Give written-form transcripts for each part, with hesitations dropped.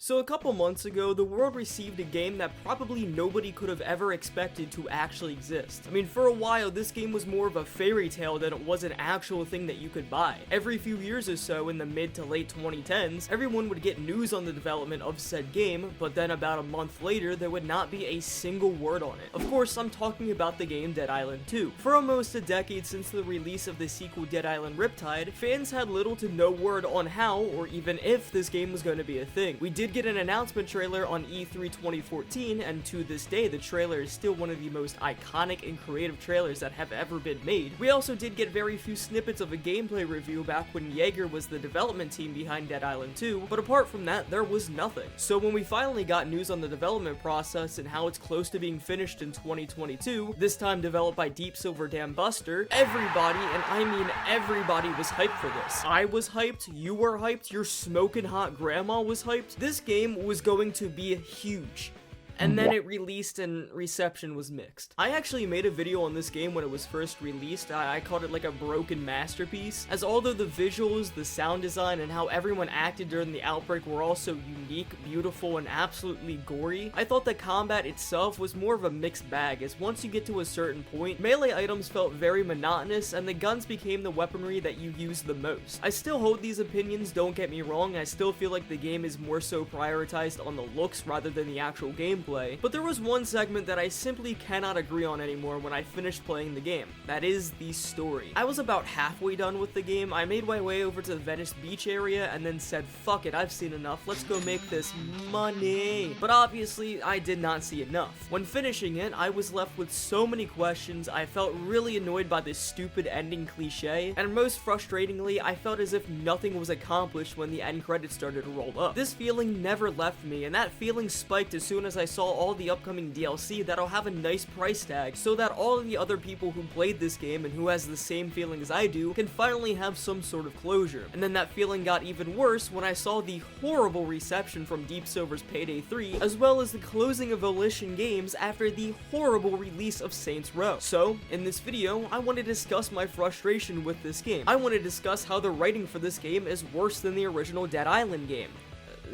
So a couple months ago, the world received a game that probably nobody could have ever expected to actually exist. I mean, for a while, this game was more of a fairy tale than it was an actual thing that you could buy. Every few years or so in the mid to late 2010s, everyone would get news on the development of said game, but then about a month later, there would not be a single word on it. Of course, I'm talking about the game Dead Island 2. For almost a decade since the release of the sequel Dead Island Riptide, fans had little to no word on how, or even if, this game was going to be a thing. We did get an announcement trailer on E3 2014, and to this day the trailer is still one of the most iconic and creative trailers that have ever been made. We also did get very few snippets of a gameplay review back when Jaeger was the development team behind Dead Island 2, but apart from that, there was nothing. So when we finally got news on the development process and how it's close to being finished in 2022, this time developed by Deep Silver Dam Buster, everybody, and I mean everybody, was hyped for this. I was hyped, you were hyped, your smoking hot grandma was hyped. This game was going to be huge. And then it released and reception was mixed. I actually made a video on this game when it was first released. I called it like a broken masterpiece, as although the visuals, the sound design, and how everyone acted during the outbreak were also unique, beautiful, and absolutely gory, I thought the combat itself was more of a mixed bag, as once you get to a certain point, melee items felt very monotonous and the guns became the weaponry that you used the most. I still hold these opinions, don't get me wrong, I still feel like the game is more so prioritized on the looks rather than the actual gameplay. But there was one segment that I simply cannot agree on anymore when I finished playing the game. That is the story. I was about halfway done with the game. I made my way over to the Venice Beach area and then said, fuck it, I've seen enough, let's go make this money. But obviously, I did not see enough. When finishing it, I was left with so many questions, I felt really annoyed by this stupid ending cliche, and most frustratingly, I felt as if nothing was accomplished when the end credits started to roll up. This feeling never left me, and that feeling spiked as soon as I saw all the upcoming DLC that'll have a nice price tag, so that all of the other people who played this game and who has the same feeling as I do can finally have some sort of closure. And then that feeling got even worse when I saw the horrible reception from Deep Silver's Payday 3, as well as the closing of Volition Games after the horrible release of Saints Row. So, in this video, I want to discuss my frustration with this game. I want to discuss how the writing for this game is worse than the original Dead Island game.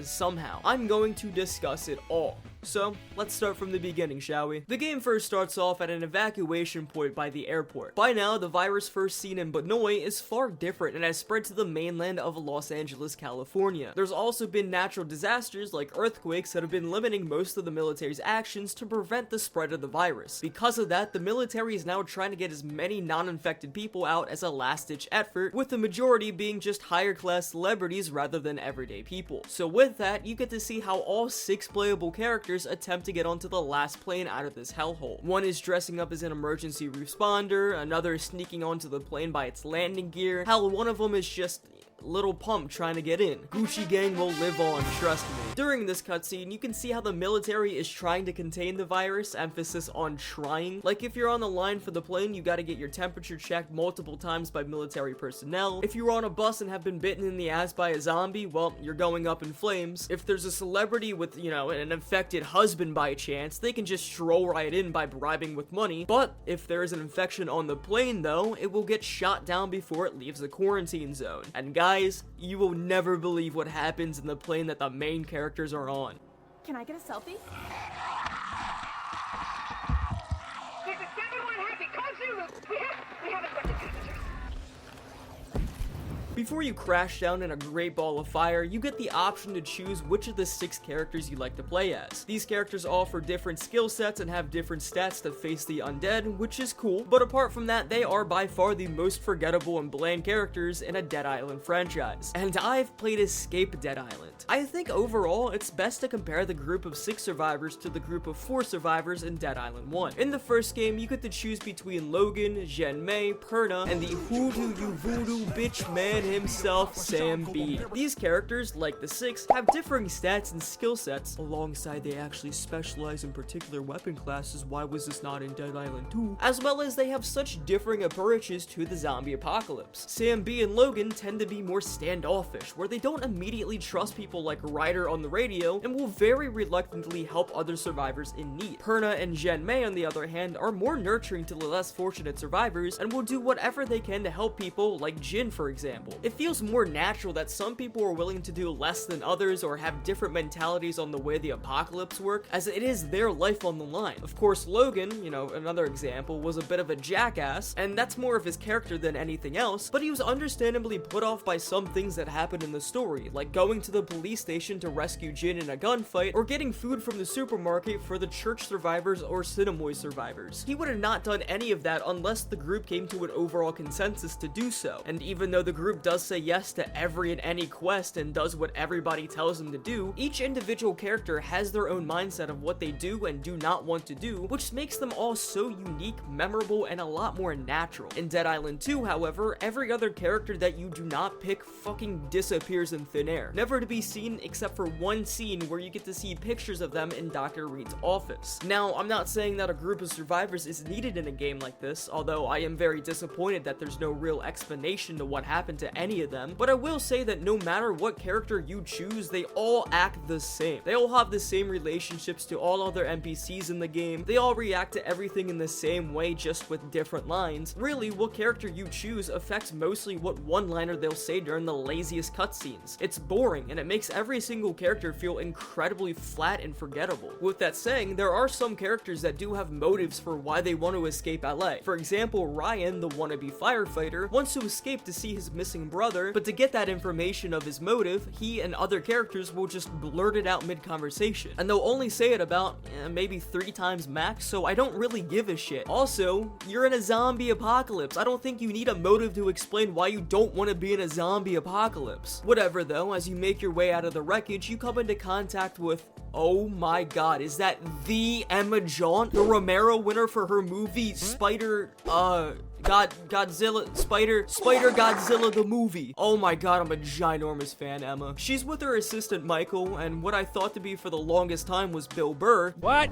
Somehow. I'm going to discuss it all. So, let's start from the beginning, shall we? The game first starts off at an evacuation point by the airport. By now, the virus first seen in Banoi is far different and has spread to the mainland of Los Angeles, California. There's also been natural disasters like earthquakes that have been limiting most of the military's actions to prevent the spread of the virus. Because of that, the military is now trying to get as many non-infected people out as a last-ditch effort, with the majority being just higher-class celebrities rather than everyday people. So with that, you get to see how all 6 playable characters attempt to get onto the last plane out of this hellhole. One is dressing up as an emergency responder, another is sneaking onto the plane by its landing gear, hell, one of them is just Little Pump trying to get in. Gucci gang will live on, trust me. During this cutscene, you can see how the military is trying to contain the virus, emphasis on trying. Like if you're on the line for the plane, you gotta get your temperature checked multiple times by military personnel. If you're on a bus and have been bitten in the ass by a zombie, well, you're going up in flames. If there's a celebrity with, an infected husband by chance, they can just stroll right in by bribing with money. But if there is an infection on the plane though, it will get shot down before it leaves the quarantine zone. And guys, you will never believe what happens in the plane that the main characters are on. Can I get a selfie? This is 7-1 Happy. Call Zulu. We haven't got the passengers. Before you crash down in a great ball of fire, you get the option to choose which of the 6 characters you like to play as. These characters offer different skill sets and have different stats to face the undead, which is cool, but apart from that, they are by far the most forgettable and bland characters in a Dead Island franchise. And I've played Escape Dead Island. I think overall, it's best to compare the group of 6 survivors to the group of 4 survivors in Dead Island 1. In the first game, you get to choose between Logan, Zhenmei, Perna, and the who do you voodoo bitch man himself, Sam B. These characters, like the 6, have differing stats and skill sets. Alongside, they actually specialize in particular weapon classes. Why was this not in Dead Island 2? As well as they have such differing approaches to the zombie apocalypse. Sam B and Logan tend to be more standoffish, where they don't immediately trust people like Ryder on the radio and will very reluctantly help other survivors in need. Perna and Zhenmei, on the other hand, are more nurturing to the less fortunate survivors and will do whatever they can to help people, like Jin for example. people. It feels more natural that some people are willing to do less than others or have different mentalities on the way the apocalypse work, as it is their life on the line. Of course, Logan, you know, another example, was a bit of a jackass, and that's more of his character than anything else, but he was understandably put off by some things that happened in the story, like going to the police station to rescue Jin in a gunfight, or getting food from the supermarket for the church survivors or Sinamoi survivors. He would have not done any of that unless the group came to an overall consensus to do so, and even though the group does say yes to every and any quest and does what everybody tells them to do, each individual character has their own mindset of what they do and do not want to do, which makes them all so unique, memorable, and a lot more natural. In Dead Island 2, however, every other character that you do not pick fucking disappears in thin air, never to be seen except for one scene where you get to see pictures of them in Dr. Reed's office. Now, I'm not saying that a group of survivors is needed in a game like this, although I am very disappointed that there's no real explanation to what happened to any of them, but I will say that no matter what character you choose, they all act the same. They all have the same relationships to all other NPCs in the game, they all react to everything in the same way, just with different lines. Really, what character you choose affects mostly what one-liner they'll say during the laziest cutscenes. It's boring, and it makes every single character feel incredibly flat and forgettable. With that saying, there are some characters that do have motives for why they want to escape LA. For example, Ryan, the wannabe firefighter, wants to escape to see his missing brother, but to get that information of his motive, he and other characters will just blurt it out mid-conversation, and they'll only say it about maybe 3 times max, so I don't really give a shit. Also, you're in a zombie apocalypse. I don't think you need a motive to explain why you don't want to be in a zombie apocalypse. Whatever though, as you make your way out of the wreckage, you come into contact with, oh my god, is that the Emma Jaunt, the Romero winner for her movie Godzilla the movie. Oh my god, I'm a ginormous fan, Emma. She's with her assistant Michael, and what I thought to be for the longest time was Bill Burr. What?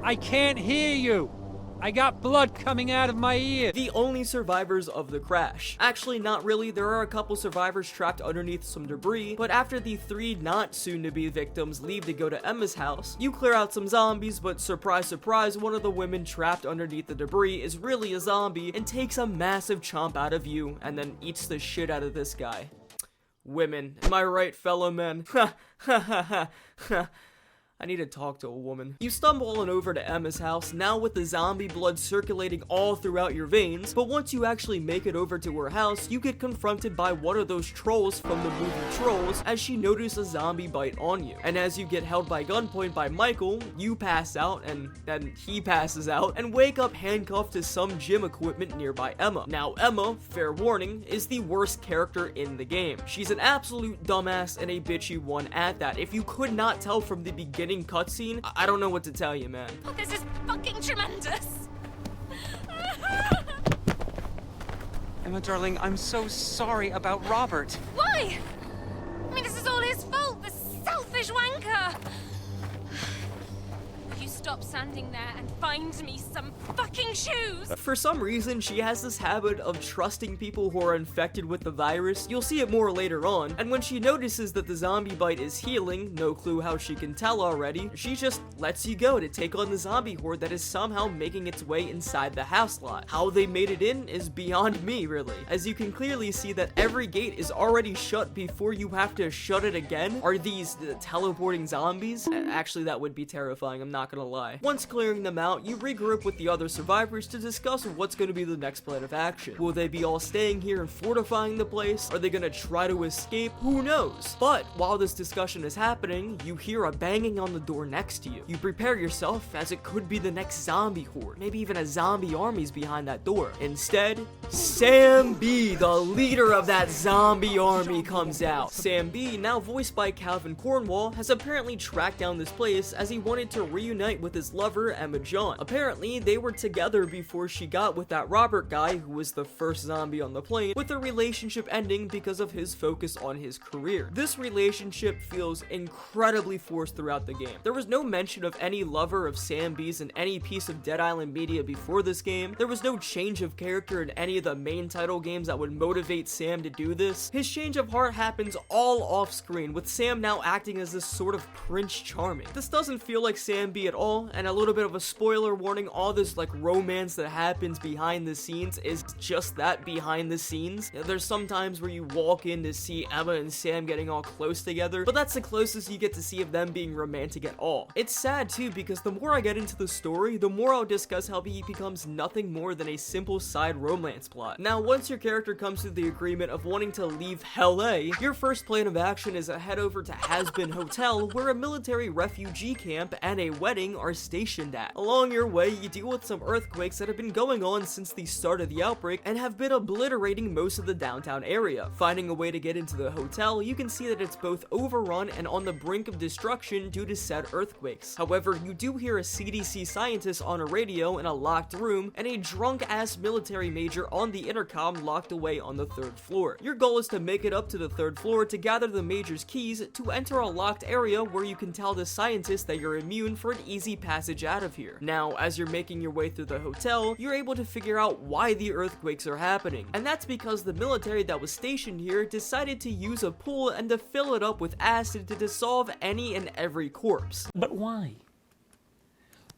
I can't hear you. I got blood coming out of my ear. The only survivors of the crash. Actually, not really. There are a couple survivors trapped underneath some debris, but after the 3 not soon-to-be victims leave to go to Emma's house, you clear out some zombies, but surprise, surprise, one of the women trapped underneath the debris is really a zombie and takes a massive chomp out of you and then eats the shit out of this guy. Women. Am I right, fellow men? Ha ha ha ha ha. I need to talk to a woman. You stumble on over to Emma's house, now with the zombie blood circulating all throughout your veins, but once you actually make it over to her house, you get confronted by one of those trolls from the movie Trolls as she notices a zombie bite on you. And as you get held by gunpoint by Michael, you pass out, and then he passes out, and wake up handcuffed to some gym equipment nearby Emma. Now Emma, fair warning, is the worst character in the game. She's an absolute dumbass and a bitchy one at that. If you could not tell from the beginning cutscene, I don't know what to tell you, man. Oh, this is fucking tremendous. Emma, darling, I'm so sorry about Robert. Why? I mean, this is all his fault, the selfish wanker. You stop standing there and find me some fucking shoes. For some reason, she has this habit of trusting people who are infected with the virus. You'll see it more later on, and when she notices that the zombie bite is healing, no clue how she can tell already, she just lets you go to take on the zombie horde that is somehow making its way inside the house lot. How they made it in is beyond me, really, as you can clearly see that every gate is already shut before you have to shut it again. Are these teleporting zombies? Actually, that would be terrifying, I'm not gonna lie. Once clearing them out, you regroup with the other survivors to discuss what's going to be the next plan of action. Will they be all staying here and fortifying the place? Are they going to try to escape? Who knows? But while this discussion is happening, you hear a banging on the door next to you. You prepare yourself as it could be the next zombie horde. Maybe even a zombie army's behind that door. Instead, Sam B, the leader of that zombie army, comes out. Sam B, now voiced by Calvin Cornwall, has apparently tracked down this place as he wanted to reunite with his lover, Emma Jaunt. Apparently, they were together before she got with that Robert guy who was the first zombie on the plane, with their relationship ending because of his focus on his career. This relationship feels incredibly forced throughout the game. There was no mention of any lover of Sam B's in any piece of Dead Island media before this game. There was no change of character in any of the main title games that would motivate Sam to do this. His change of heart happens all off screen, with Sam now acting as this sort of Prince Charming. This doesn't feel like Sam B at all, all, and a little bit of a spoiler warning, all this like romance that happens behind the scenes is just that, behind the scenes. There's some times where you walk in to see Emma and Sam getting all close together, but that's the closest you get to see of them being romantic at all. It's sad too, because the more I get into the story, the more I'll discuss how he becomes nothing more than a simple side romance plot. Now, once your character comes to the agreement of wanting to leave LA, your first plan of action is to head over to Has-Been Hotel, where a military refugee camp and a wedding are stationed at. Along your way, you deal with some earthquakes that have been going on since the start of the outbreak and have been obliterating most of the downtown area. Finding a way to get into the hotel, you can see that it's both overrun and on the brink of destruction due to said earthquakes. However, you do hear a CDC scientist on a radio in a locked room and a drunk-ass military major on the intercom locked away on the 3rd floor. Your goal is to make it up to the 3rd floor to gather the major's keys to enter a locked area where you can tell the scientist that you're immune for an easy passage out of here. Now, as you're making your way through the hotel, you're able to figure out why the earthquakes are happening, and that's because the military that was stationed here decided to use a pool and to fill it up with acid to dissolve any and every corpse. But why?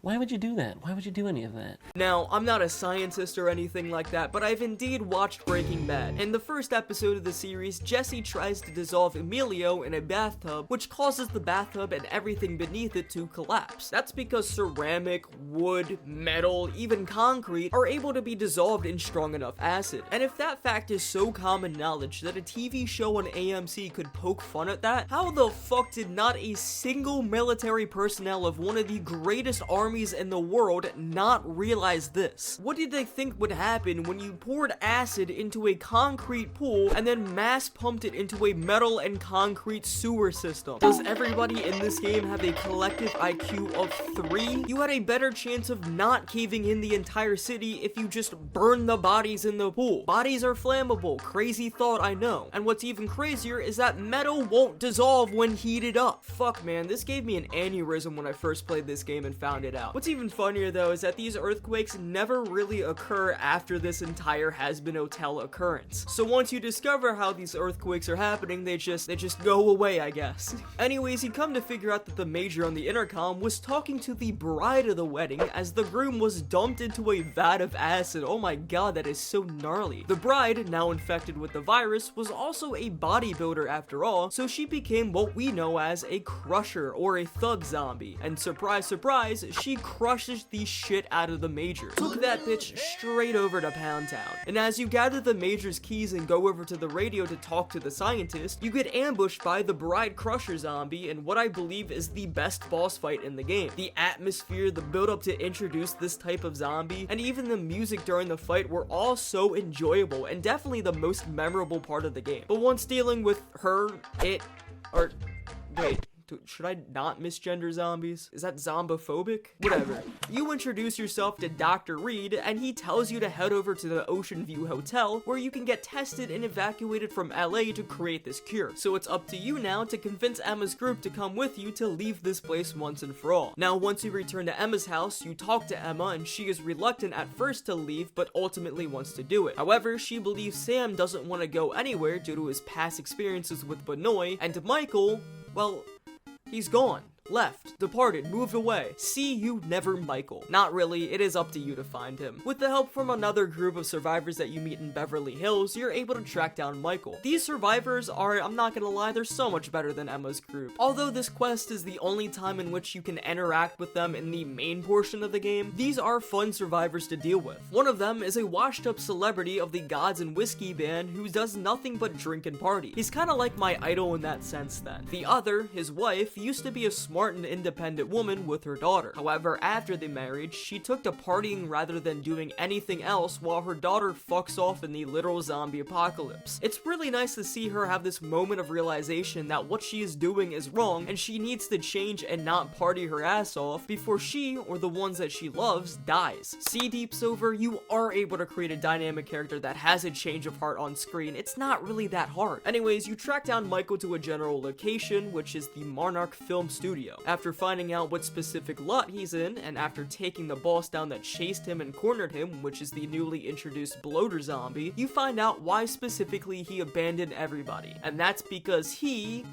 Why would you do that? Why would you do any of that? Now, I'm not a scientist or anything like that, but I've indeed watched Breaking Bad. In the first episode of the series, Jesse tries to dissolve Emilio in a bathtub, which causes the bathtub and everything beneath it to collapse. That's because ceramic, wood, metal, even concrete are able to be dissolved in strong enough acid. And if that fact is so common knowledge that a TV show on AMC could poke fun at that, how the fuck did not a single military personnel of one of the greatest armies in the world not realize this? What did they think would happen when you poured acid into a concrete pool and then mass pumped it into a metal and concrete sewer system? Does everybody in this game have a collective IQ of 3? You had a better chance of not caving in the entire city if you just burn the bodies in the pool. Bodies are flammable. Crazy thought, I know. And what's even crazier is that metal won't dissolve when heated up. Fuck, man, this gave me an aneurysm when I first played this game and found it out. What's even funnier though is that these earthquakes never really occur after this entire Has-Been Hotel occurrence. So once you discover how these earthquakes are happening, they just go away, I guess. Anyways, you come to figure out that the major on the intercom was talking to the bride of the wedding as the groom was dumped into a vat of acid. Oh my god, that is so gnarly. The bride, now infected with the virus, was also a bodybuilder after all, so she became what we know as a crusher or a thug zombie. And surprise, surprise, she crushes the shit out of the major. Took that bitch straight over to Pound Town. And as you gather the major's keys and go over to the radio to talk to the scientist, you get ambushed by the bride crusher zombie in what I believe is the best boss fight in the game. The atmosphere, the build up to introduce this type of zombie, and even the music during the fight were all so enjoyable and definitely the most memorable part of the game. But once dealing with her, wait, should I not misgender zombies? Is that zombophobic? Whatever. You introduce yourself to Dr. Reed, and he tells you to head over to the Ocean View Hotel, where you can get tested and evacuated from LA to create this cure. So it's up to you now to convince Emma's group to come with you to leave this place once and for all. Now, once you return to Emma's house, you talk to Emma, and she is reluctant at first to leave, but ultimately wants to do it. However, she believes Sam doesn't want to go anywhere due to his past experiences with Benoit, and Michael, well, he's gone. Left, departed, moved away. See you never, Michael. Not really, it is up to you to find him. With the help from another group of survivors that you meet in Beverly Hills, you're able to track down Michael. These survivors are, I'm not gonna lie, they're so much better than Emma's group. Although this quest is the only time in which you can interact with them in the main portion of the game, these are fun survivors to deal with. One of them is a washed up celebrity of the Gods and Whiskey band who does nothing but drink and party. He's kinda like my idol in that sense then. The other, his wife, used to be a smart and independent woman with her daughter. However, after the marriage, she took to partying rather than doing anything else while her daughter fucks off in the literal zombie apocalypse. It's really nice to see her have this moment of realization that what she is doing is wrong and she needs to change and not party her ass off before she, or the ones that she loves, dies. See, Deep's over, you are able to create a dynamic character that has a change of heart on screen. It's not really that hard. Anyways, you track down Michael to a general location, which is the Monarch Film Studio. After finding out what specific lot he's in, and after taking the boss down that chased him and cornered him, which is the newly introduced bloater zombie, you find out why specifically he abandoned everybody. And that's because he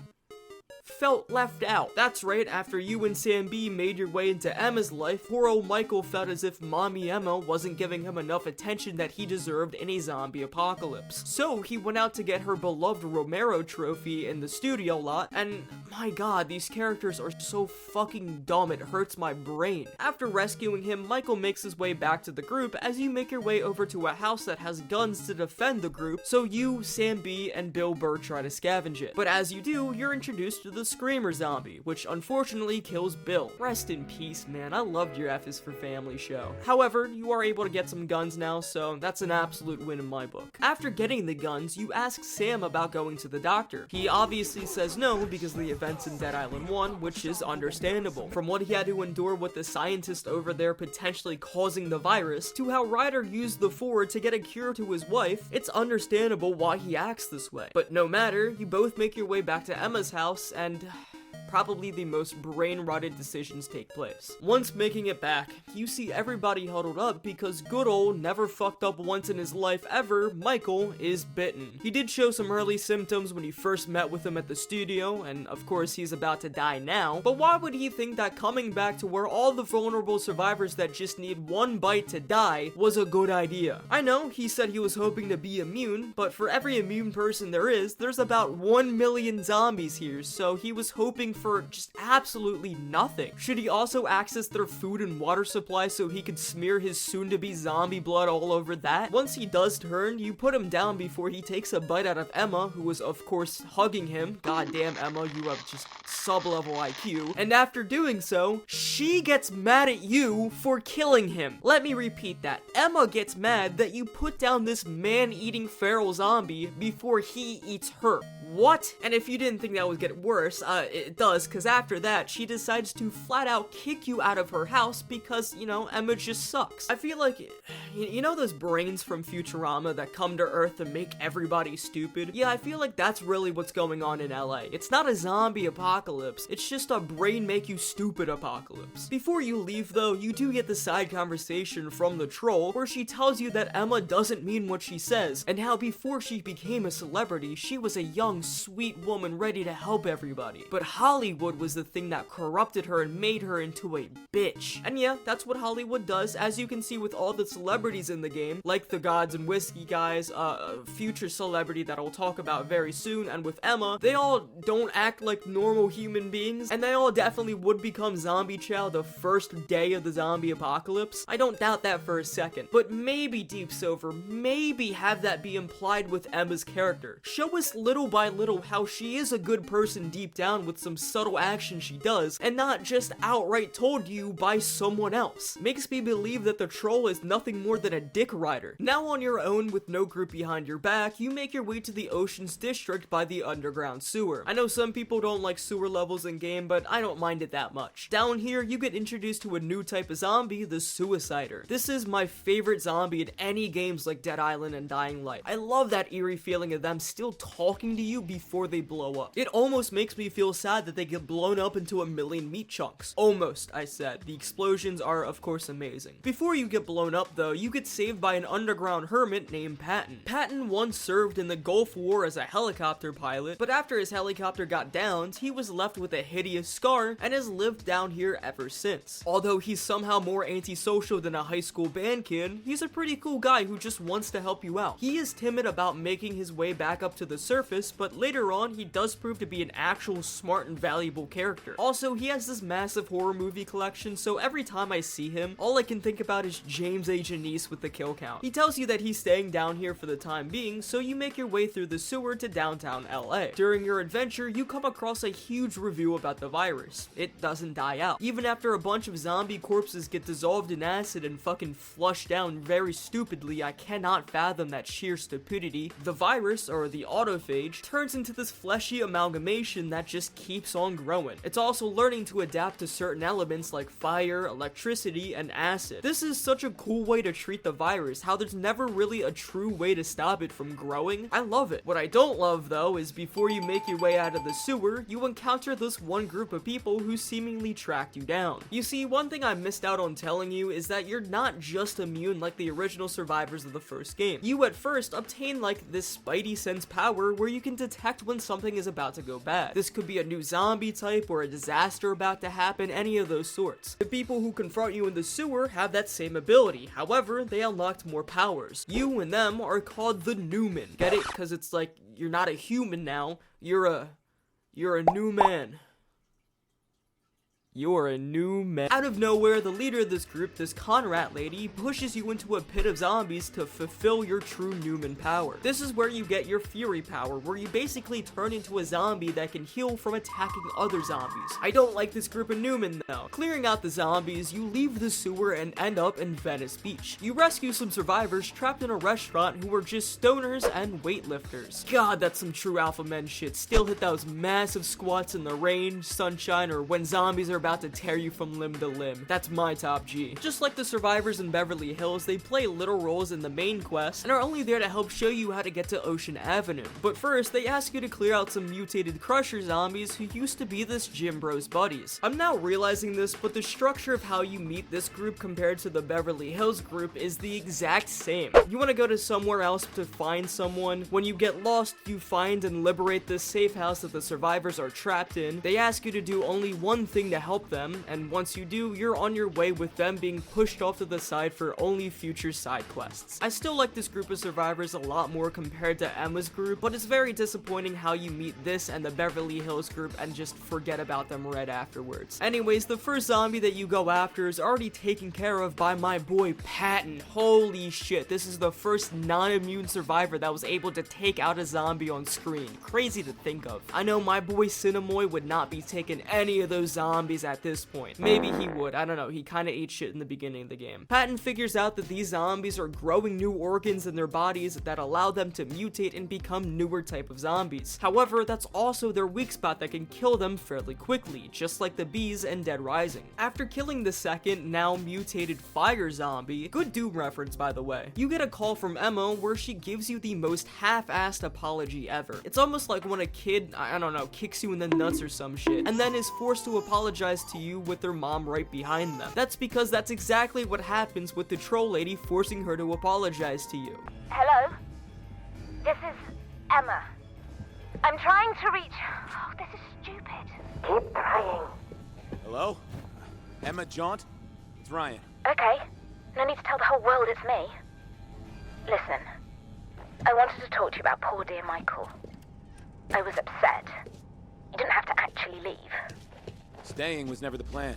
felt left out. That's right, after you and Sam B made your way into Emma's life, poor old Michael felt as if Mommy Emma wasn't giving him enough attention that he deserved in a zombie apocalypse. So he went out to get her beloved Romero trophy in the studio lot, and my god, these characters are so fucking dumb, it hurts my brain. After rescuing him, Michael makes his way back to the group as you make your way over to a house that has guns to defend the group, so you, Sam B, and Bill Burr try to scavenge it. But as you do, you're introduced to the Screamer zombie, which unfortunately kills Bill. Rest in peace, man. I loved your F is for Family show. However, you are able to get some guns now, so that's an absolute win in my book. After getting the guns, you ask Sam about going to the doctor. He obviously says no because of the events in Dead Island 1, which is understandable. From what he had to endure with the scientist over there potentially causing the virus, to how Ryder used the Ford to get a cure to his wife, it's understandable why he acts this way. But no matter, you both make your way back to Emma's house, and probably the most brain-rotted decisions take place. Once making it back, you see everybody huddled up because good old, never fucked up once in his life ever, Michael is bitten. He did show some early symptoms when you first met with him at the studio, and of course he's about to die now, but why would he think that coming back to where all the vulnerable survivors that just need one bite to die was a good idea? I know, he said he was hoping to be immune, but for every immune person there is, there's about 1 million zombies here, so he was hoping for just absolutely nothing. Should he also access their food and water supply so he could smear his soon-to-be zombie blood all over that? Once he does turn, you put him down before he takes a bite out of Emma, who was of course hugging him. Goddamn Emma, you have just sub-level IQ. And after doing so, she gets mad at you for killing him. Let me repeat that. Emma gets mad that you put down this man-eating feral zombie before he eats her. What? And if you didn't think that would get worse, it does, because after that, she decides to flat out kick you out of her house because, you know, Emma just sucks. I feel like, you know those brains from Futurama that come to Earth to make everybody stupid? Yeah, I feel like that's really what's going on in LA. It's not a zombie apocalypse, it's just a brain make you stupid apocalypse. Before you leave though, you do get the side conversation from the troll where she tells you that Emma doesn't mean what she says, and how before she became a celebrity, she was a young, sweet woman ready to help everybody. But Hollywood was the thing that corrupted her and made her into a bitch. And yeah, that's what Hollywood does, as you can see with all the celebrities in the game, like the Gods and Whiskey guys, a future celebrity that I'll talk about very soon, and with Emma, they all don't act like normal human beings, and they all definitely would become zombie chow the first day of the zombie apocalypse. I don't doubt that for a second. But maybe Deep Silver, maybe have that be implied with Emma's character. Show us little by little how she is a good person deep down with some subtle action she does, and not just outright told you by someone else. Makes me believe that the troll is nothing more than a dick rider. Now on your own with no group behind your back, you make your way to the Oceans District by the underground sewer. I know some people don't like sewer levels in game, but I don't mind it that much. Down here, you get introduced to a new type of zombie, the Suicider. This is my favorite zombie in any games like Dead Island and Dying Light. I love that eerie feeling of them still talking to you before they blow up. It almost makes me feel sad that they get blown up into a million meat chunks. Almost, I said. The explosions are, of course, amazing. Before you get blown up, though, you get saved by an underground hermit named Patton. Patton once served in the Gulf War as a helicopter pilot, but after his helicopter got downed, he was left with a hideous scar and has lived down here ever since. Although he's somehow more antisocial than a high school band kid, he's a pretty cool guy who just wants to help you out. He is timid about making his way back up to the surface, but later on, he does prove to be an actual smart and valuable character. Also, he has this massive horror movie collection, so every time I see him, all I can think about is James A. Janice with the kill count. He tells you that he's staying down here for the time being, so you make your way through the sewer to downtown LA. During your adventure, you come across a huge review about the virus. It doesn't die out. Even after a bunch of zombie corpses get dissolved in acid and fucking flushed down very stupidly, I cannot fathom that sheer stupidity. The virus, or the autophage, turns into this fleshy amalgamation that just keeps on growing. It's also learning to adapt to certain elements like fire, electricity, and acid. This is such a cool way to treat the virus, how there's never really a true way to stop it from growing. I love it. What I don't love, though, is before you make your way out of the sewer, you encounter this one group of people who seemingly tracked you down. You see, one thing I missed out on telling you is that you're not just immune like the original survivors of the first game. You at first obtain like this spidey sense power where you can detect when something is about to go bad. This could be a new zombie type or a disaster about to happen, any of those sorts. The people who confront you in the sewer have that same ability, however, they unlocked more powers. You and them are called the Newman. Get it? Because it's like, you're not a human now, you're a new man. You're a new man. Out of nowhere, the leader of this group, this Conrad lady, pushes you into a pit of zombies to fulfill your true Newman power. This is where you get your Fury power, where you basically turn into a zombie that can heal from attacking other zombies. I don't like this group of Newman though. Clearing out the zombies, you leave the sewer and end up in Venice Beach. You rescue some survivors trapped in a restaurant who were just stoners and weightlifters. God, that's some true alpha men shit. Still hit those massive squats in the rain, sunshine, or when zombies are about to tear you from limb to limb. That's my top G. Just like the survivors in Beverly Hills, they play little roles in the main quest and are only there to help show you how to get to Ocean Avenue. But first, they ask you to clear out some mutated Crusher zombies who used to be this Jim Bros buddies. I'm now realizing this, but the structure of how you meet this group compared to the Beverly Hills group is the exact same. You want to go to somewhere else to find someone. When you get lost, you find and liberate this safe house that the survivors are trapped in. They ask you to do only one thing to help them, and once you do, you're on your way with them being pushed off to the side for only future side quests. I still like this group of survivors a lot more compared to Emma's group, but it's very disappointing how you meet this and the Beverly Hills group and just forget about them right afterwards. Anyways, the first zombie that you go after is already taken care of by my boy Patton. Holy shit, this is the first non-immune survivor that was able to take out a zombie on screen. Crazy to think of. I know my boy Cinemoy would not be taking any of those zombies at this point. Maybe he would, I don't know, he kinda ate shit in the beginning of the game. Patton figures out that these zombies are growing new organs in their bodies that allow them to mutate and become newer type of zombies. However, that's also their weak spot that can kill them fairly quickly, just like the bees in Dead Rising. After killing the second, now mutated fire zombie, good Doom reference by the way, you get a call from Emma where she gives you the most half-assed apology ever. It's almost like when a kid, I don't know, kicks you in the nuts or some shit, and then is forced to apologize to you with their mom right behind them. That's because that's exactly what happens with the troll lady forcing her to apologize to you. Hello? This is Emma. I'm trying to reach... Oh, this is stupid. Keep trying. Hello? Emma Jaunt? It's Ryan. Okay. No need to tell the whole world it's me. Listen. I wanted to talk to you about poor dear Michael. I was upset. You didn't have to actually leave. Staying was never the plan.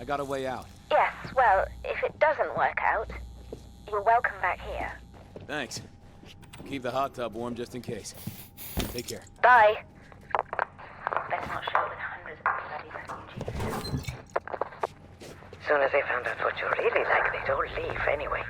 I got a way out. Yes, well, if it doesn't work out, you're welcome back here. Thanks. Keep the hot tub warm just in case. Take care. Bye. Let's not show with hundreds of bloody refugees. Soon as they found out what you're really like, they'd all leave anyway.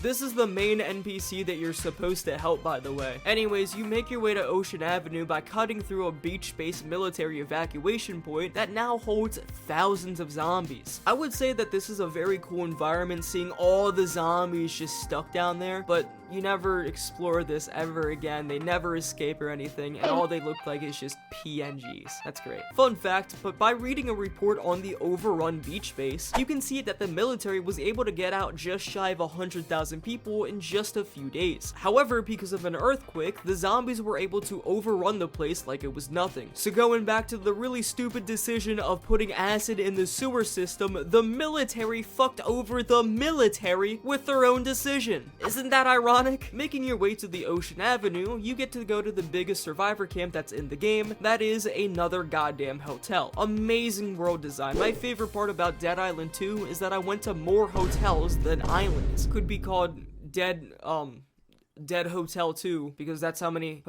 This is the main NPC that you're supposed to help, by the way. Anyways, you make your way to Ocean Avenue by cutting through a beach-based military evacuation point that now holds thousands of zombies. I would say that this is a very cool environment, seeing all the zombies just stuck down there, but you never explore this ever again. They never escape or anything, and all they look like is just PNGs. That's great. Fun fact, but by reading a report on the overrun beach base, you can see that the military was able to get out just shy of 100,000 people in just a few days. However, because of an earthquake, the zombies were able to overrun the place like it was nothing. So going back to the really stupid decision of putting acid in the sewer system, the military fucked over the military with their own decision. Isn't that ironic? Making your way to the Ocean Avenue, you get to go to the biggest survivor camp that's in the game. That is another goddamn hotel. Amazing world design. My favorite part about Dead Island 2 is that I went to more hotels than islands. Could be called Dead Hotel 2, because that's how many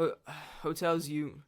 hotels you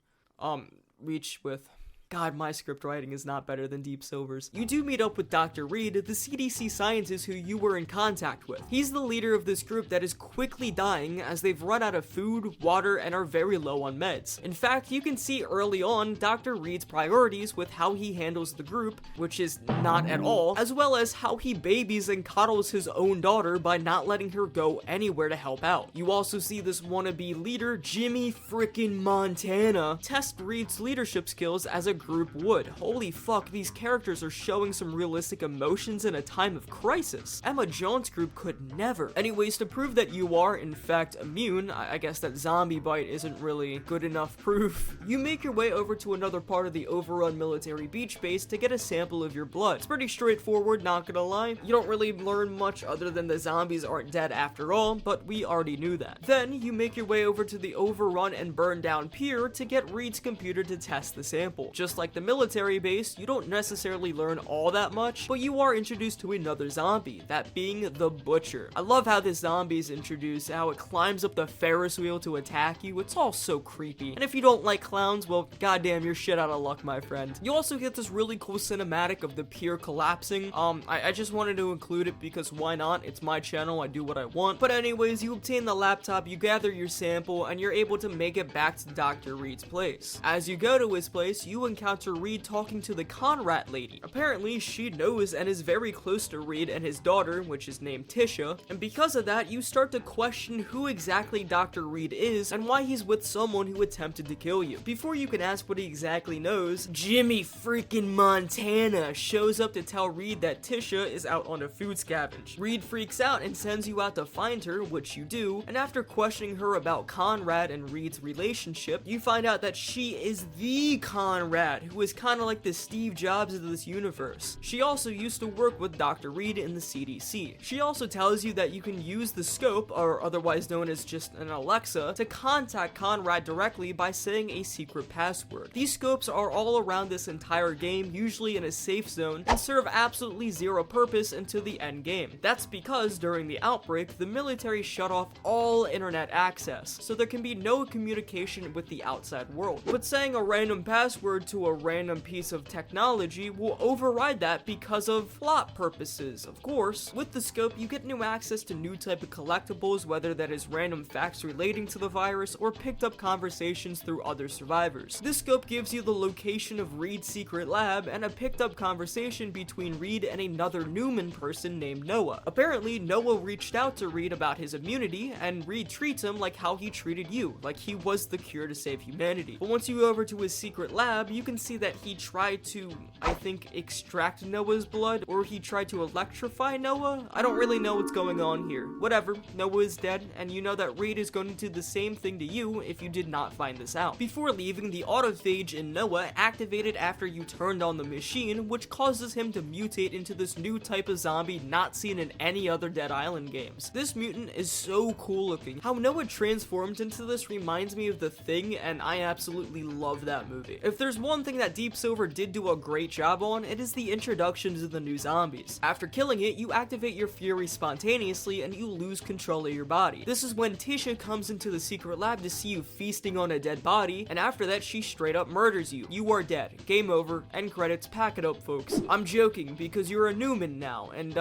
reach with. God, my script writing is not better than Deep Silver's. You do meet up with Dr. Reed, the CDC scientist who you were in contact with. He's the leader of this group that is quickly dying as they've run out of food, water, and are very low on meds. In fact, you can see early on Dr. Reed's priorities with how he handles the group, which is not at all, as well as how he babies and coddles his own daughter by not letting her go anywhere to help out. You also see this wannabe leader, Jimmy frickin' Montana, test Reed's leadership skills as a group would. Holy fuck, these characters are showing some realistic emotions in a time of crisis. Emma John's group could never. Anyways, to prove that you are, in fact, immune, I guess that zombie bite isn't really good enough proof, you make your way over to another part of the overrun military beach base to get a sample of your blood. It's pretty straightforward, not gonna lie. You don't really learn much other than the zombies aren't dead after all, but we already knew that. Then, you make your way over to the overrun and burned down pier to get Reed's computer to test the sample. Just like the military base, you don't necessarily learn all that much, but you are introduced to another zombie, that being the Butcher. I love how this zombie is introduced, how it climbs up the Ferris wheel to attack you. It's all so creepy. And if you don't like clowns, well, goddamn, you're shit out of luck, my friend. You also get this really cool cinematic of the pier collapsing. I just wanted to include it because why not? It's my channel, I do what I want. But anyways, you obtain the laptop, you gather your sample, and you're able to make it back to Dr. Reed's place. As you go to his place, you encounter Reed talking to the Conrad lady. Apparently, she knows and is very close to Reed and his daughter, which is named Tisha, and because of that, you start to question who exactly Dr. Reed is and why he's with someone who attempted to kill you. Before you can ask what he exactly knows, Jimmy freaking Montana shows up to tell Reed that Tisha is out on a food scavenge. Reed freaks out and sends you out to find her, which you do, and after questioning her about Conrad and Reed's relationship, you find out that she is the Conrad, who is kind of like the Steve Jobs of this universe. She also used to work with Dr. Reed in the CDC. She also tells you that you can use the scope, or otherwise known as just an Alexa, to contact Conrad directly by saying a secret password. These scopes are all around this entire game, usually in a safe zone, and serve absolutely zero purpose until the end game. That's because during the outbreak, the military shut off all internet access, so there can be no communication with the outside world. But saying a random password to a random piece of technology will override that because of plot purposes, of course. With the scope, you get new access to new type of collectibles, whether that is random facts relating to the virus or picked up conversations through other survivors. This scope gives you the location of Reed's secret lab and a picked up conversation between Reed and another Newman person named Noah. Apparently, Noah reached out to Reed about his immunity, and Reed treats him like how he treated you, like he was the cure to save humanity. But once you go over to his secret lab, you can see that he tried to, I think, extract Noah's blood, or he tried to electrify Noah? I don't really know what's going on here. Whatever, Noah is dead, and you know that Reed is going to do the same thing to you if you did not find this out. Before leaving, the autophage in Noah activated after you turned on the machine, which causes him to mutate into this new type of zombie not seen in any other Dead Island games. This mutant is so cool looking. How Noah transformed into this reminds me of The Thing, and I absolutely love that movie. If there's one thing that Deep Silver did do a great job on, it is the introduction to the new zombies. After killing it, you activate your fury spontaneously and you lose control of your body. This is when Tisha comes into the secret lab to see you feasting on a dead body, and after that she straight up murders you. You are dead. Game over. End credits. Pack it up, folks. I'm joking because you're a Newman now, and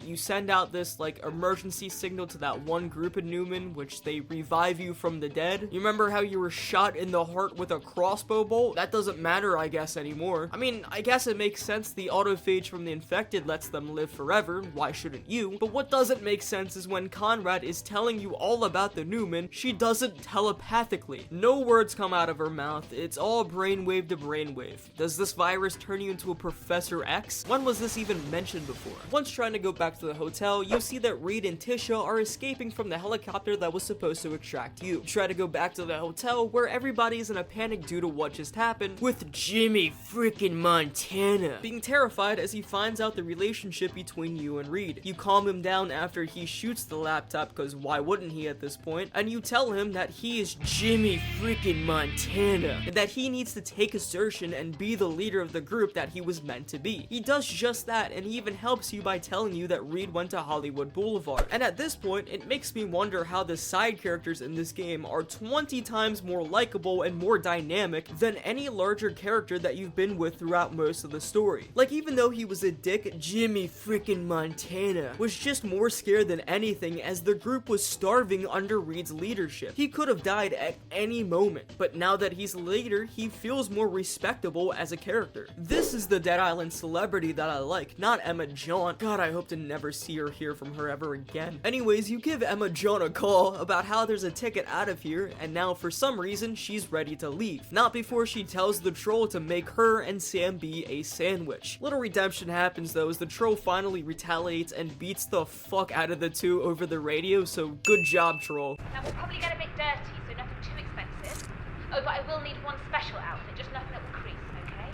you send out this like emergency signal to that one group of Newman, which they revive you from the dead. You remember how you were shot in the heart with a crossbow bolt? That doesn't matter, I guess, anymore. I mean, I guess it makes sense. The autophage from the infected lets them live forever. Why shouldn't you? But what doesn't make sense is when Conrad is telling you all about the Newman, she does it telepathically. No words come out of her mouth. It's all brainwave to brainwave. Does this virus turn you into a Professor X? When was this even mentioned before? Once trying to go back to the hotel, you see that Reed and Tisha are escaping from the helicopter that was supposed to extract you. Try to go back to the hotel where everybody's in a panic due to what just happened, with Jimmy freaking Montana being terrified as he finds out the relationship between you and Reed. You calm him down after he shoots the laptop, because why wouldn't he at this point, and you tell him that he is Jimmy freaking Montana, and that he needs to take assertion and be the leader of the group that he was meant to be. He does just that, and he even helps you by telling you that Reed went to Hollywood Boulevard. And at this point, it makes me wonder how the side characters in this game are 20 times more likable and more dynamic than any larger character that you've been with throughout most of the story. Like, even though he was a dick, Jimmy freaking Montana was just more scared than anything as the group was starving under Reed's leadership. He could have died at any moment, but now that he's the leader, he feels more respectable as a character. This is the Dead Island celebrity that I like, not Emma John. God, I hope to never see or hear from her ever again. Anyways, you give Emma John a call about how there's a ticket out of here, and now for some reason, she's ready to leave. Not before she tells the troll to make her and Sam be a sandwich. Little redemption happens though as the troll finally retaliates and beats the fuck out of the two over the radio, so good job, troll. Now we'll probably get a bit dirty, so nothing too expensive. Oh, but I will need one special outfit, just nothing that will crease, okay?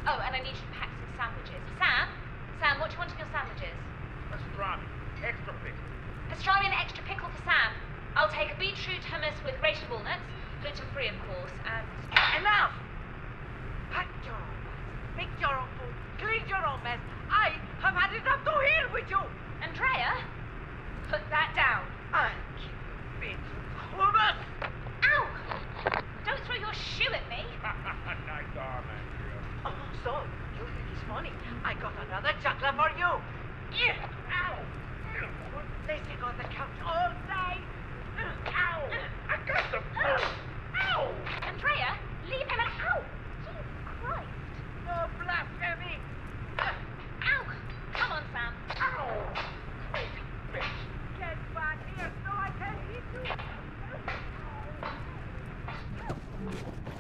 Oh, and I need you to pack some sandwiches. Sam, what do you want in your sandwiches? Pastrami. Extra pickle. Pastrami and extra pickle for Sam. I'll take a beetroot hummus with grated walnuts, gluten-free of course, and... Enough! Pack your own mess. Make your own food. Clean your own mess. I have had enough to hear with you. Andrea, put that down. I'll keep you beetroot hummus. Ow! Don't throw your shoe at me. Nice arm, Andrea. Oh, so you think it's funny? I got another chocolate for you. Yeah. Ow! Sitting on the couch all day. Ow! I got the... Ow! Andrea, leave him out. Jesus Christ. No blasphemy. Ow! Come on, Sam. Ow! Crazy bitch. Get back here so I can hit you.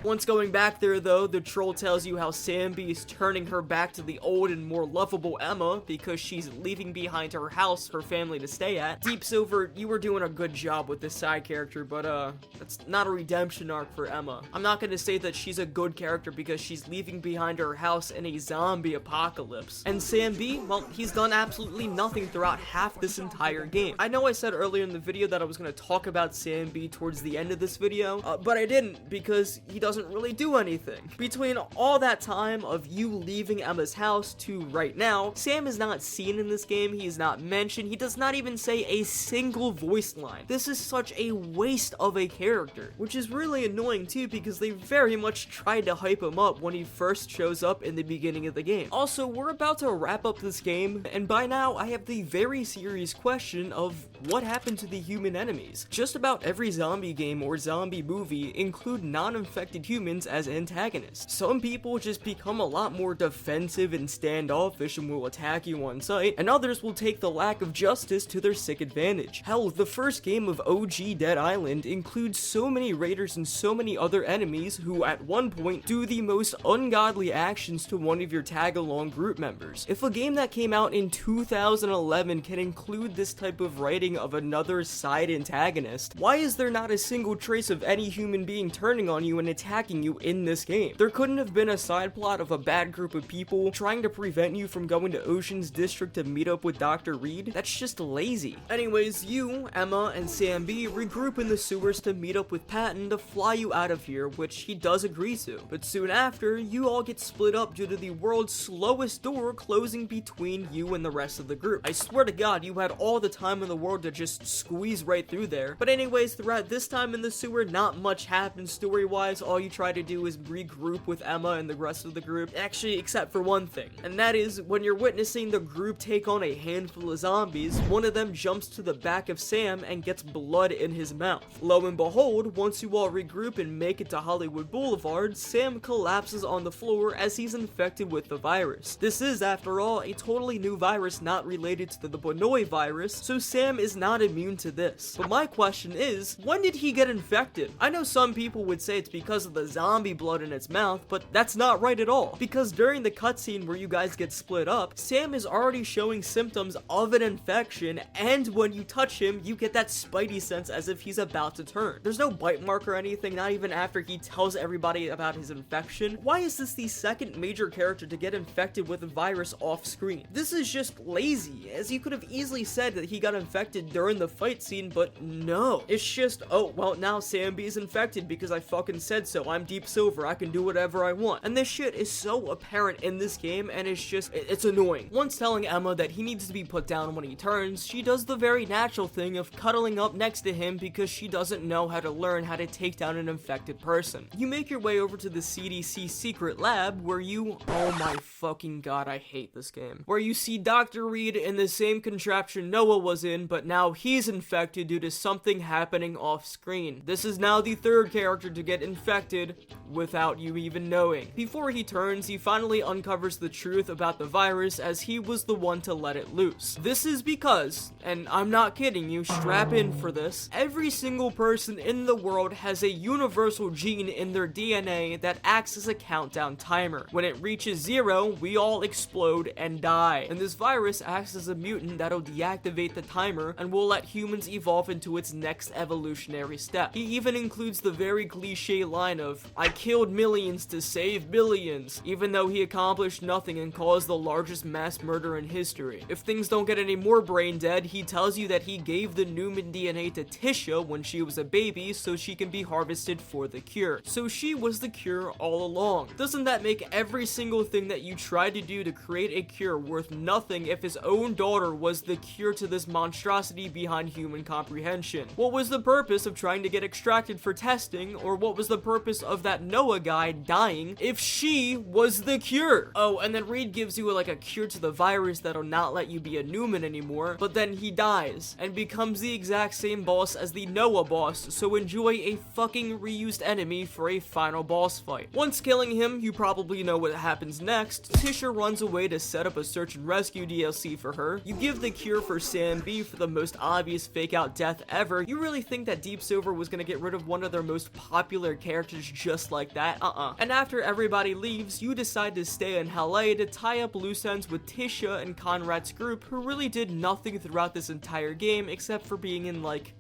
Once going back there though, the troll tells you how Samby is turning her back to the old and more lovable Emma because she's leaving behind her house for family to stay at. Deep Silver, you were doing a good job with this side character, but that's not a redemption arc for Emma. I'm not gonna say that she's a good character because she's leaving behind her house in a zombie apocalypse. And Samby, well, he's done absolutely nothing throughout half this entire game. I know I said earlier in the video that I was gonna talk about Samby towards the end of this video, but I didn't because he doesn't really do anything. Between all that time of you leaving Emma's house to right now, Sam is not seen in this game, he is not mentioned, he does not even say a single voice line. This is such a waste of a character, which is really annoying too because they very much tried to hype him up when he first shows up in the beginning of the game. Also, we're about to wrap up this game, and by now I have the very serious question of what happened to the human enemies. Just about every zombie game or zombie movie include non-infected humans as antagonists. Some people just become a lot more defensive and standoffish and will attack you on sight, and others will take the lack of justice to their sick advantage. Hell, the first game of OG Dead Island includes so many raiders and so many other enemies who at one point do the most ungodly actions to one of your tag-along group members. If a game that came out in 2011 can include this type of writing of another side antagonist, why is there not a single trace of any human being turning on you and attacking you in this game? There couldn't have been a side plot of a bad group of people trying to prevent you from going to Ocean's District to meet up with Dr. Reed? That's just lazy. Anyways, you, Emma, and Sam B regroup in the sewers to meet up with Patton to fly you out of here, which he does agree to. But soon after, you all get split up due to the world's slowest door closing between you and the rest of the group. I swear to God, you had all the time in the world to just squeeze right through there. But anyways, throughout this time in the sewer, not much happens story-wise. All you try to do is regroup with Emma and the rest of the group, actually except for one thing, and that is when you're witnessing the group take on a handful of zombies, one of them jumps to the back of Sam and gets blood in his mouth. Lo and behold, once you all regroup and make it to Hollywood Boulevard, Sam collapses on the floor as he's infected with the virus. This is, after all, a totally new virus not related to the Bonoi virus, so Sam is not immune to this. But my question is, when did he get infected? I know some people would say it's because of the zombie blood in its mouth, but that's not right at all. Because during the cutscene where you guys get split up, Sam is already showing symptoms of an infection, and when you touch him, you get that spidey sense as if he's about to turn. There's no bite mark or anything, not even after he tells everybody about his infection. Why is this the second major character to get infected with a virus off screen? This is just lazy, as you could have easily said that he got infected during the fight scene, but no. It's just, oh, well, now Sam B is infected because I fucking said so. I'm Deep Silver, I can do whatever I want. And this shit is so apparent in this game, and it's just, it's annoying. Once telling Emma that he needs to be put down when he turns, she does the very natural thing of cuddling up next to him because she doesn't know how to learn how to take down an infected person. You make your way over to the CDC secret lab where you, oh my fucking god, I hate this game, where you see Dr. Reed in the same contraption Noah was in, but now he's infected due to something happening off screen. This is now the third character to get infected without you even knowing. Before he turns, he finally uncovers the truth about the virus as he was the one to let it loose. This is because, and I'm not kidding you, strap in for this, every single person in the world has a universal gene in their DNA that acts as a countdown timer. When it reaches 0, we all explode and die. And this virus acts as a mutant that'll deactivate the timer and will let humans evolve into its next evolutionary step. He even includes the very cliche line of, "I killed millions to save billions," even though he accomplished nothing and caused the largest mass murder in history. If things don't get any more brain dead, he tells you that he gave the human DNA to Tisha when she was a baby so she can be harvested for the cure. So she was the cure all along. Doesn't that make every single thing that you tried to do to create a cure worth nothing if his own daughter was the cure to this monstrosity behind human comprehension? What was the purpose of trying to get extracted for testing, or what was the purpose of that Noah guy dying if she was the cure? Oh, and then Reed gives you like a cure to the virus that'll not let you be a Newman anymore, but then he dies and becomes the exact same boss as the Noah boss, so enjoy a fucking reused enemy for a final boss fight. Once killing him, you probably know what happens next. Tisha runs away to set up a search and rescue DLC for her. You give the cure for Sam B for the most obvious fake out death ever. You really think that Deep Silver was gonna get rid of one of their most popular characters just like that? And after everybody leaves, you decide to stay in LA to tie up loose ends with Tisha and Conrad's group, who really did nothing throughout this entire game except for being in like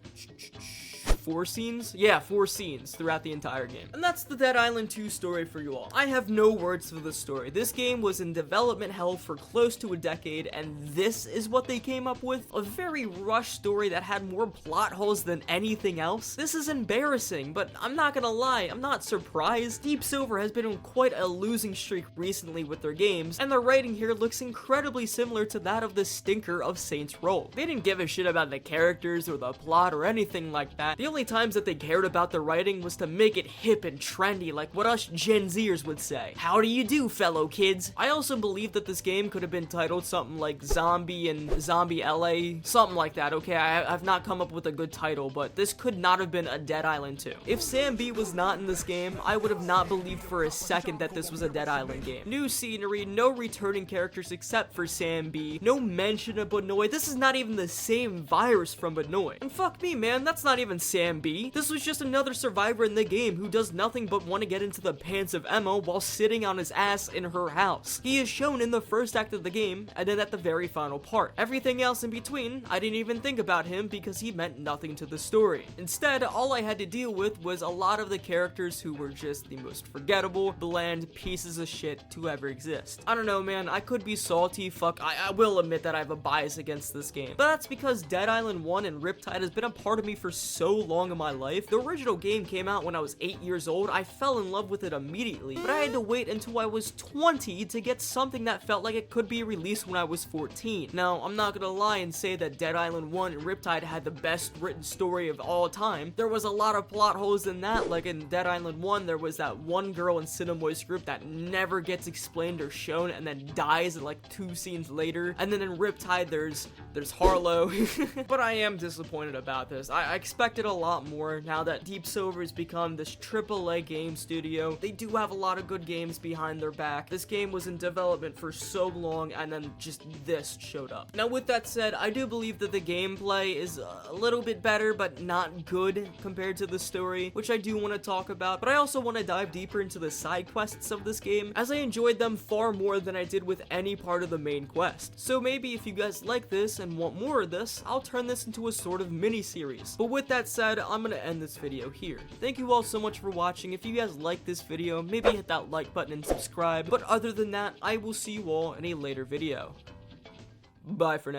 4 scenes? Yeah, 4 scenes throughout the entire game. And that's the Dead Island 2 story for you all. I have no words for this story. This game was in development hell for close to a decade, and this is what they came up with? A very rushed story that had more plot holes than anything else? This is embarrassing, but I'm not gonna lie, I'm not surprised. Deep Silver has been on quite a losing streak recently with their games, and the writing here looks incredibly similar to that of the stinker of Saints Row. They didn't give a shit about the characters or the plot or anything like that. The only times that they cared about the writing was to make it hip and trendy, like what us Gen Zers would say. How do you do, fellow kids? I also believe that this game could have been titled something like Zombie and Zombie LA, something like that, okay? I've not come up with a good title, but this could not have been a Dead Island 2. If Sam B was not in this game, I would have not believed for a second that this was a Dead Island game. New scenery, no returning characters except for Sam B, no mention of Benoit. This is not even the same virus from Benoit. And fuck me, man, that's not even Sam B. This was just another survivor in the game who does nothing but want to get into the pants of Emma while sitting on his ass in her house. He is shown in the first act of the game, and then at the very final part. Everything else in between, I didn't even think about him because he meant nothing to the story. Instead, all I had to deal with was a lot of the characters who were just the most forgettable, bland pieces of shit to ever exist. I don't know, man, I could be salty, fuck, I will admit that I have a bias against this game. But that's because Dead Island 1 and Riptide has been a part of me for so long in my life. The original game came out when I was 8 years old. I fell in love with it immediately, but I had to wait until I was 20 to get something that felt like it could be released when I was 14. Now, I'm not gonna lie and say that Dead Island 1 and Riptide had the best written story of all time. There was a lot of plot holes in that, like in Dead Island 1, there was that one girl in Cinemoy's group that never gets explained or shown and then dies in like 2 scenes later. And then in Riptide, there's Harlow. But I am disappointed about this. I expected a lot more now that Deep Silver has become this AAA game studio. They do have a lot of good games behind their back. This game was in development for so long, and then just this showed up. Now, with that said, I do believe that the gameplay is a little bit better, but not good compared to the story, which I do want to talk about. But I also want to dive deeper into the side quests of this game, as I enjoyed them far more than I did with any part of the main quest. So maybe if you guys like this and want more of this, I'll turn this into a sort of mini-series. But with that said, I'm gonna end this video here. Thank you all so much for watching. If you guys like this video, maybe hit that like button and subscribe. But other than that, I will see you all in a later video. Bye for now.